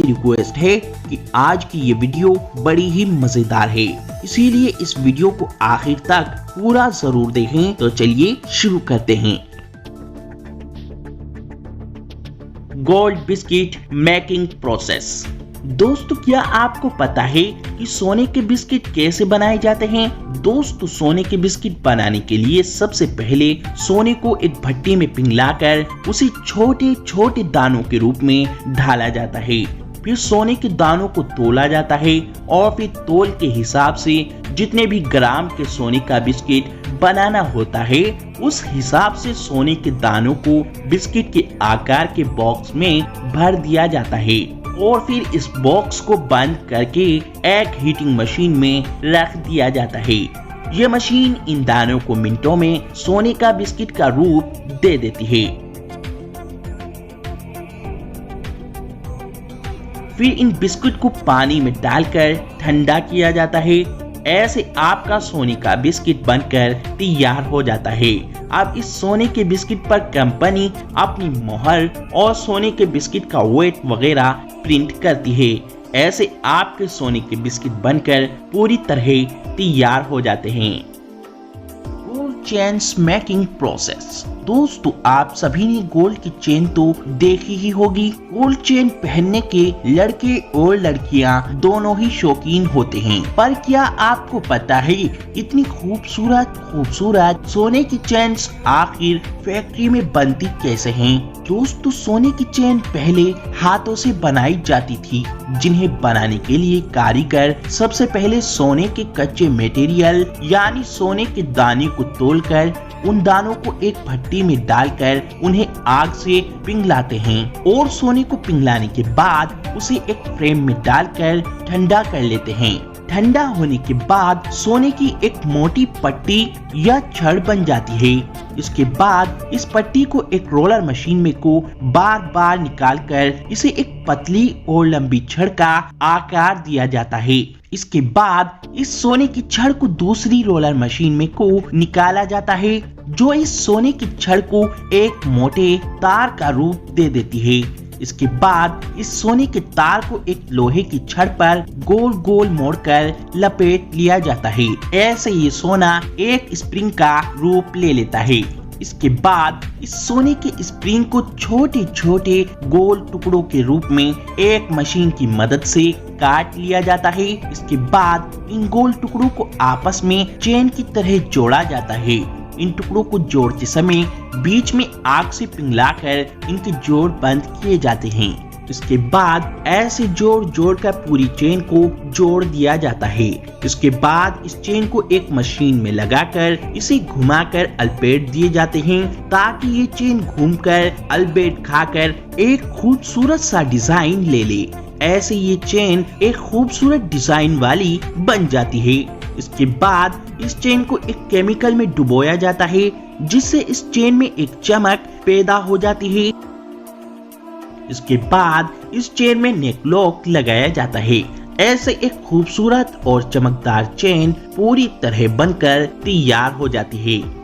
Request है कि आज की ये वीडियो बड़ी ही मजेदार है, इसीलिए इस वीडियो को आखिर तक पूरा जरूर देखें। तो चलिए शुरू करते हैं। Gold biscuit making process. दोस्तों, क्या आपको पता है कि सोने के बिस्किट कैसे बनाए जाते हैं? दोस्तों, सोने के बिस्किट बनाने के लिए सबसे पहले सोने को एक भट्टी में पिघलाकर उसे छोटे छोटे दानों के रूप में ढाला जाता है। फिर सोने के दानों को तोला जाता है और फिर तोल के हिसाब से जितने भी ग्राम के सोने का बिस्किट बनाना होता है उस हिसाब से सोने के दानों को बिस्किट के आकार के बॉक्स में भर दिया जाता है और फिर इस बॉक्स को बंद करके एक हीटिंग मशीन में रख दिया जाता है। यह मशीन इन दानों को मिनटों में सोने का बिस्किट का रूप दे देती है। फिर इन बिस्कुट को पानी में डालकर ठंडा किया जाता है। ऐसे आपका सोने का बिस्किट बनकर तैयार हो जाता है। अब इस सोने के बिस्किट पर कंपनी अपनी मोहर और सोने के बिस्किट का वेट वगैरह प्रिंट करती है। ऐसे आपके सोने के बिस्किट बनकर पूरी तरह तैयार हो जाते हैं। Gold chains making process. दोस्तों, आप सभी ने गोल्ड की चेन तो देखी ही होगी। गोल्ड चेन पहनने के लड़के और लड़कियां दोनों ही शौकीन होते हैं, पर क्या आपको पता है इतनी खूबसूरत सोने की चेन्स आखिर फैक्ट्री में बनती कैसे हैं? दोस्तों, सोने की चेन पहले हाथों से बनाई जाती थी, जिन्हें बनाने के लिए कारीगर सबसे पहले सोने के कच्चे मटेरियल यानी सोने के दाने को तोलकर उन दानों को एक भट्टी में डालकर उन्हें आग से पिघलाते हैं और सोने को पिघलाने के बाद उसे एक फ्रेम में डालकर ठंडा कर लेते हैं। ठंडा होने के बाद सोने की एक मोटी पट्टी या छड़ बन जाती है। इसके बाद इस पट्टी को एक रोलर मशीन में को बार बार निकालकर इसे एक पतली और लंबी छड़ का आकार दिया जाता है। इसके बाद इस सोने की छड़ को दूसरी रोलर मशीन में को निकाला जाता है, जो इस सोने की छड़ को एक मोटे तार का रूप दे देती है। इसके बाद इस सोने के तार को एक लोहे की छड़ पर गोल गोल मोड़कर लपेट लिया जाता है। ऐसे ये सोना एक स्प्रिंग का रूप ले लेता है। इसके बाद इस सोने के स्प्रिंग को छोटे छोटे गोल टुकड़ों के रूप में एक मशीन की मदद से काट लिया जाता है। इसके बाद इन गोल टुकड़ों को आपस में चेन की तरह जोड़ा जाता है। इन टुकड़ों को जोड़ते समय बीच में आग से पिघलाकर इनके जोड़ बंद किए जाते हैं। इसके बाद ऐसे जोड़ कर पूरी चेन को जोड़ दिया जाता है। इसके बाद इस चेन को एक मशीन में लगाकर इसे घुमाकर अलपेट दिए जाते हैं, ताकि ये चेन घूमकर अलपेट खाकर एक खूबसूरत सा डिजाइन ले ले। ऐसे ये चेन एक खूबसूरत डिजाइन वाली बन जाती है। इसके बाद इस चेन को एक केमिकल में डुबोया जाता है, जिससे इस चेन में एक चमक पैदा हो जाती है। इसके बाद इस चेन में नेक लॉक लगाया जाता है। ऐसे एक खूबसूरत और चमकदार चेन पूरी तरह बनकर तैयार हो जाती है।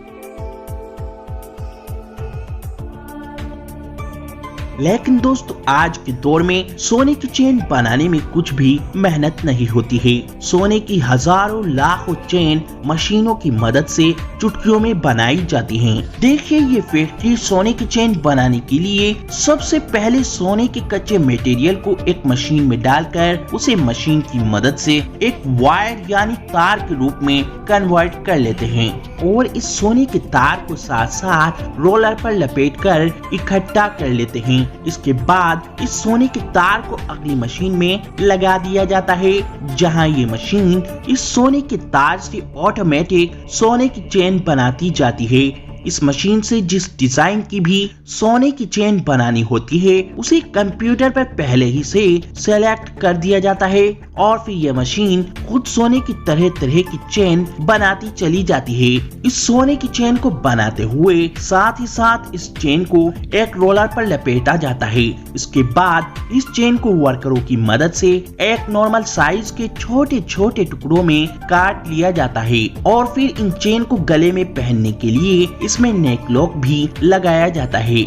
लेकिन दोस्तों, आज के दौर में सोने की चेन बनाने में कुछ भी मेहनत नहीं होती है। सोने की हजारों लाखों चेन मशीनों की मदद से चुटकियों में बनाई जाती हैं। देखिए, ये फैक्ट्री सोने की चेन बनाने के लिए सबसे पहले सोने के कच्चे मटेरियल को एक मशीन में डालकर उसे मशीन की मदद से एक वायर यानी तार के रूप में कन्वर्ट कर लेते हैं और इस सोने के तार को साथ साथ रोलर पर लपेट कर इकट्ठा कर लेते हैं। इसके बाद इस सोने के तार को अगली मशीन में लगा दिया जाता है, जहां ये मशीन इस सोने के तार से ऑटोमेटिक सोने की चेन बनाती जाती है। इस मशीन से जिस डिजाइन की भी सोने की चेन बनानी होती है उसे कंप्यूटर पर पहले ही से सेलेक्ट कर दिया जाता है और फिर यह मशीन खुद सोने की तरह तरह की चेन बनाती चली जाती है। इस सोने की चेन को बनाते हुए साथ ही साथ इस चेन को एक रोलर पर लपेटा जाता है। इसके बाद इस चेन को वर्करों की मदद से एक नॉर्मल साइज के छोटे छोटे टुकड़ों में काट लिया जाता है और फिर इन चेन को गले में पहनने के लिए इसमें नेक लॉक भी लगाया जाता है।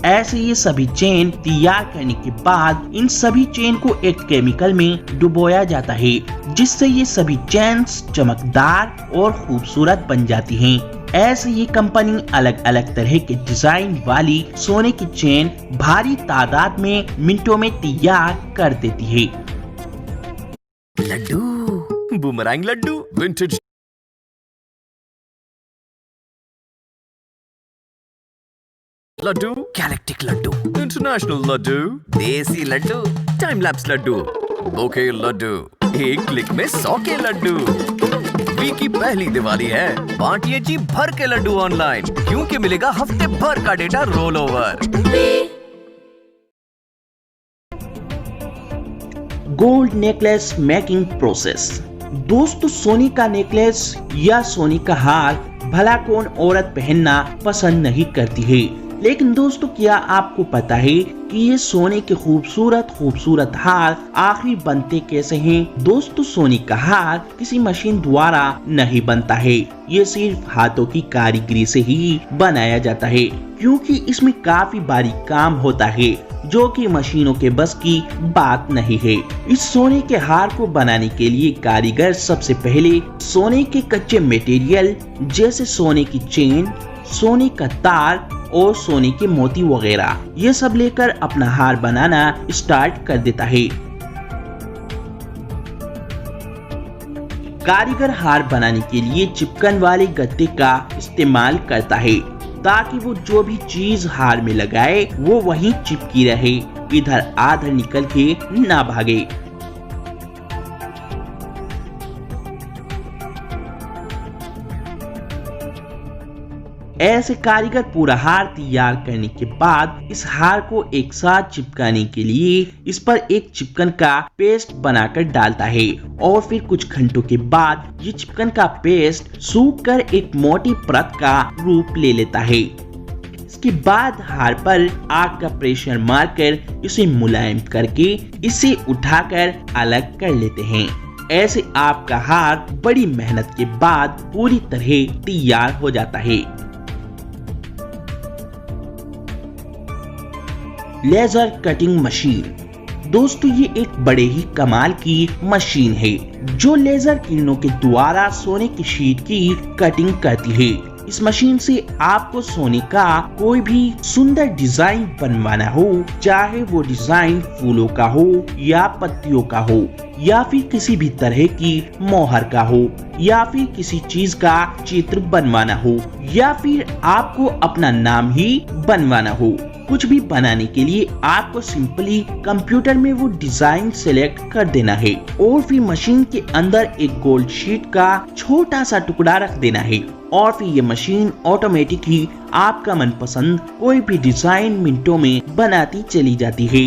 ऐसे ये सभी चेन तैयार करने के बाद इन सभी चेन को एक केमिकल में डुबोया जाता है, जिससे ये सभी चेन्स चमकदार और खूबसूरत बन जाती हैं। ऐसे ये कंपनी अलग अलग तरह के डिजाइन वाली सोने की चेन भारी तादाद में मिनटों में तैयार कर देती है। Laddu, boomerang laddu, vintage laddu, galactic laddu, international laddu, desi laddu, time lapse laddu, bokeh laddu, एक क्लिक में 100 के लड्डू। वी की पहली दिवाली है, बांटिए जी भर के लड्डू ऑनलाइन, क्योंकि मिलेगा हफ्ते भर का data roll over. Gold necklace making process. दोस्तों, सोने का नेकलेस या सोने का हार भला कौन औरत पहनना पसंद नहीं करती है, लेकिन दोस्तों क्या आपको पता है कि ये सोने के खूबसूरत हार आखिर बनते कैसे हैं? दोस्तों, सोने का हार किसी मशीन द्वारा नहीं बनता है, ये सिर्फ हाथों की कारीगरी से ही बनाया जाता है, क्योंकि इसमें काफी बारीक काम होता है जो कि मशीनों के बस की बात नहीं है। इस सोने के हार को बनाने के लिए कारीगर सबसे पहले सोने के कच्चे मटेरियल जैसे सोने की चेन, सोने का तार और सोने के मोती वगैरह ये सब लेकर अपना हार बनाना स्टार्ट कर देता है। कारीगर हार बनाने के लिए चिपकन वाले गत्ते का इस्तेमाल करता है, ताकि वो जो भी चीज हार में लगाए वो वहीं चिपकी रहे, इधर आधर निकल के ना भागे। ऐसे कारीगर पूरा हार तैयार करने के बाद इस हार को एक साथ चिपकाने के लिए इस पर एक चिपकन का पेस्ट बनाकर डालता है और फिर कुछ घंटों के बाद ये चिपकन का पेस्ट सूख कर एक मोटी परत का रूप ले लेता है। इसके बाद हार पर आग का प्रेशर मारकर इसे मुलायम करके इसे उठाकर अलग कर लेते हैं। ऐसे आपका हार बड़ी मेहनत के बाद पूरी तरह तैयार हो जाता है। Laser cutting machine. दोस्तों, ये एक बड़े ही कमाल की मशीन है जो लेजर किरणों के द्वारा सोने की शीट की कटिंग करती है। इस मशीन से आपको सोने का कोई भी सुंदर डिजाइन बनवाना हो, चाहे वो डिजाइन फूलों का हो या पत्तियों का हो या फिर किसी भी तरह की मोहर का हो या फिर किसी चीज का चित्र बनवाना हो या फिर आपको अपना नाम ही बनवाना हो, कुछ भी बनाने के लिए आपको सिंपली कंप्यूटर में वो डिजाइन सेलेक्ट कर देना है और फिर मशीन के अंदर एक गोल्ड शीट का छोटा सा टुकड़ा रख देना है और फिर ये मशीन ऑटोमेटिक ही आपका मनपसंद कोई भी डिजाइन मिनटों में बनाती चली जाती है।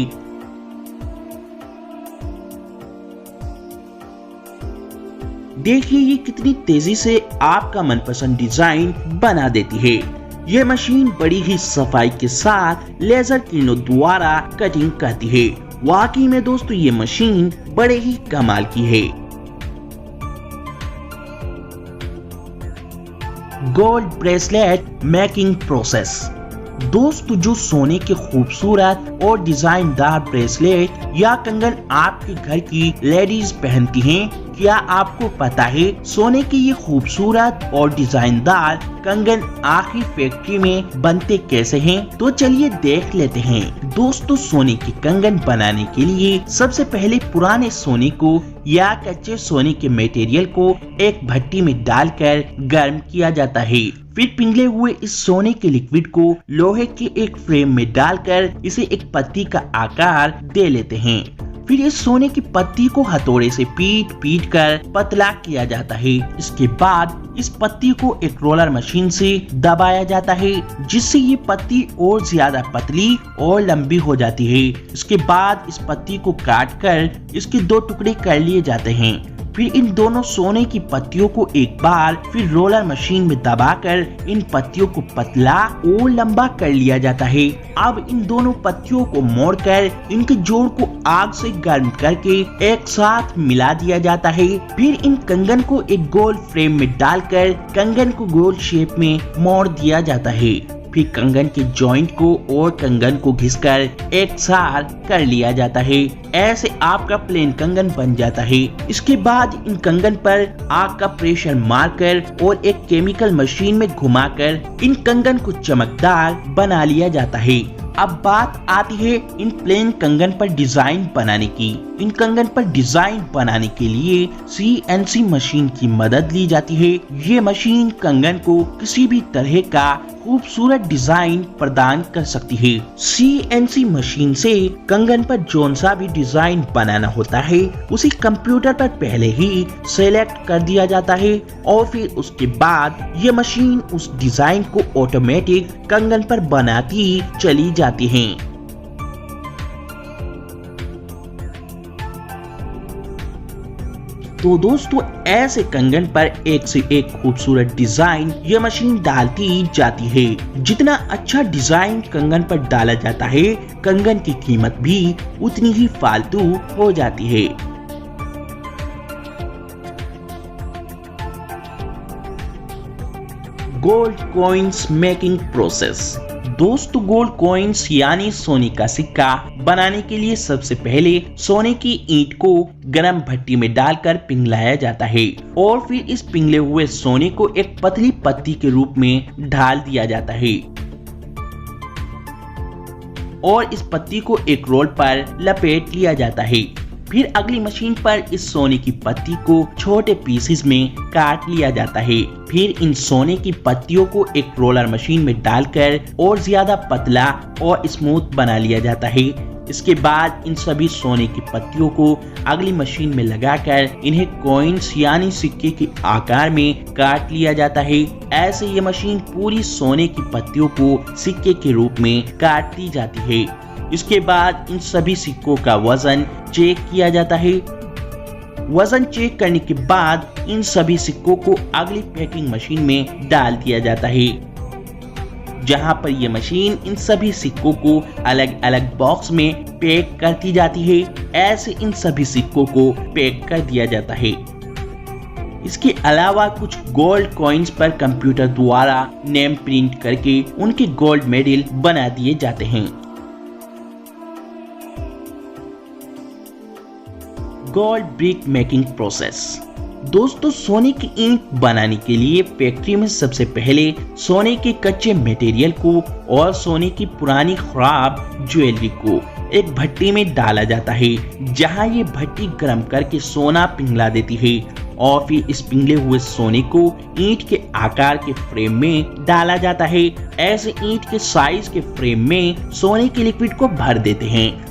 देखिए ये कितनी तेजी से आपका मनपसंद डिजाइन बना देती है। ये मशीन बड़ी ही सफाई के साथ लेजर किरणों द्वारा कटिंग करती है। वाकई में दोस्तों ये मशीन बड़े ही कमाल की है। Gold bracelet making process. दोस्तों, जो सोने के खूबसूरत और डिजाइनदार ब्रेसलेट या कंगन आपके घर की लेडीज पहनती हैं, क्या आपको पता है सोने के ये खूबसूरत और डिजाइनदार कंगन आखिर फैक्ट्री में बनते कैसे हैं? तो चलिए देख लेते हैं। दोस्तों, सोने के कंगन बनाने के लिए सबसे पहले पुराने सोने को या कच्चे सोने के मटेरियल को एक भट्टी में डालकर गर्म किया जाता है। फिर पिघले हुए इस सोने के लिक्विड को लोहे के एक फ्रेम में डालकर इसे एक पत्ती का आकार दे लेते हैं। फिर इस सोने की पत्ती को हथौड़े से पीट कर पतला किया जाता है। इसके बाद इस पत्ती को एक रोलर मशीन से दबाया जाता है, जिससे ये पत्ती और ज्यादा पतली और लंबी हो जाती है। इसके बाद इस पत्ती को काट कर इसके 2 टुकड़े कर लिए जाते हैं। फिर इन दोनों सोने की पत्तियों को एक बार फिर रोलर मशीन में दबाकर इन पत्तियों को पतला और लंबा कर लिया जाता है। अब इन दोनों पत्तियों को मोड़कर इनके जोड़ को आग से गर्म करके एक साथ मिला दिया जाता है। फिर इन कंगन को एक गोल फ्रेम में डालकर कंगन को गोल शेप में मोड़ दिया जाता है। फिर कंगन के जॉइंट को और कंगन को घिसकर एक साथ कर लिया जाता है। ऐसे आपका प्लेन कंगन बन जाता है। इसके बाद इन कंगन पर आग का प्रेशर मारकर और एक केमिकल मशीन में घुमाकर इन कंगन को चमकदार बना लिया जाता है। अब बात आती है इन प्लेन कंगन पर डिजाइन बनाने की। इन कंगन पर डिजाइन बनाने के लिए CNC मशीन की मदद ली जाती है। ये मशीन कंगन को किसी भी तरह का खूबसूरत डिजाइन प्रदान कर सकती है। CNC मशीन से कंगन पर जोन सा भी डिजाइन बनाना होता है उसी कंप्यूटर पर पहले ही सेलेक्ट कर दिया जाता है और फिर उसके बाद ये मशीन उस डिजाइन को ऑटोमेटिक कंगन पर बनाती चली जाती है। तो दोस्तों ऐसे कंगन पर एक से एक खूबसूरत डिजाइन ये मशीन डालती जाती है। जितना अच्छा डिजाइन कंगन पर डाला जाता है कंगन की कीमत भी उतनी ही फालतू हो जाती है। Gold coins making process. दोस्तों गोल्ड कॉइन्स यानी सोने का सिक्का बनाने के लिए सबसे पहले सोने की ईंट को गरम भट्टी में डालकर पिघलाया जाता है और फिर इस पिघले हुए सोने को एक पतली पत्ती के रूप में ढाल दिया जाता है और इस पत्ती को एक रोल पर लपेट लिया जाता है। फिर अगली मशीन पर इस सोने की पत्ती को छोटे पीसेस में काट लिया जाता है। फिर इन सोने की पत्तियों को एक रोलर मशीन में डालकर और ज्यादा पतला और स्मूथ बना लिया जाता है। इसके बाद इन सभी सोने की पत्तियों को अगली मशीन में लगाकर इन्हें कॉइन्स यानी सिक्के के आकार में काट लिया जाता है। ऐसे ये मशीन पूरी सोने की पत्तियों को सिक्के के रूप में काटती जाती है। इसके बाद इन सभी सिक्कों का वजन चेक किया जाता है। वजन चेक करने के बाद इन सभी सिक्कों को अगली पैकिंग मशीन में डाल दिया जाता है जहां पर यह मशीन इन सभी सिक्कों को अलग अलग बॉक्स में पैक करती जाती है। ऐसे इन सभी सिक्कों को पैक कर दिया जाता है। इसके अलावा कुछ गोल्ड कॉइन्स पर कंप्यूटर द्वारा नेम प्रिंट करके उनके गोल्ड मेडल बना दिए जाते हैं। Gold brick making process. दोस्तों सोने की ईंट बनाने के लिए फैक्ट्री में सबसे पहले सोने के कच्चे मटेरियल को और सोने की पुरानी खराब ज्वेलरी को एक भट्टी में डाला जाता है जहां ये भट्टी गर्म करके सोना पिघला देती है और फिर इस पिघले हुए सोने को ईंट के आकार के फ्रेम में डाला जाता है। ऐसे ईंट के साइज के फ्रेम में सोने के लिक्विड को भर देते हैं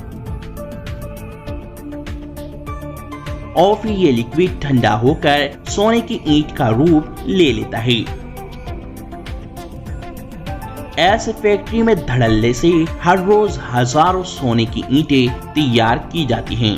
और फिर ये लिक्विड ठंडा होकर सोने की ईंट का रूप ले लेता है। ऐसे फैक्ट्री में धड़ल्ले से हर रोज हजारों सोने की ईंटें तैयार की जाती हैं।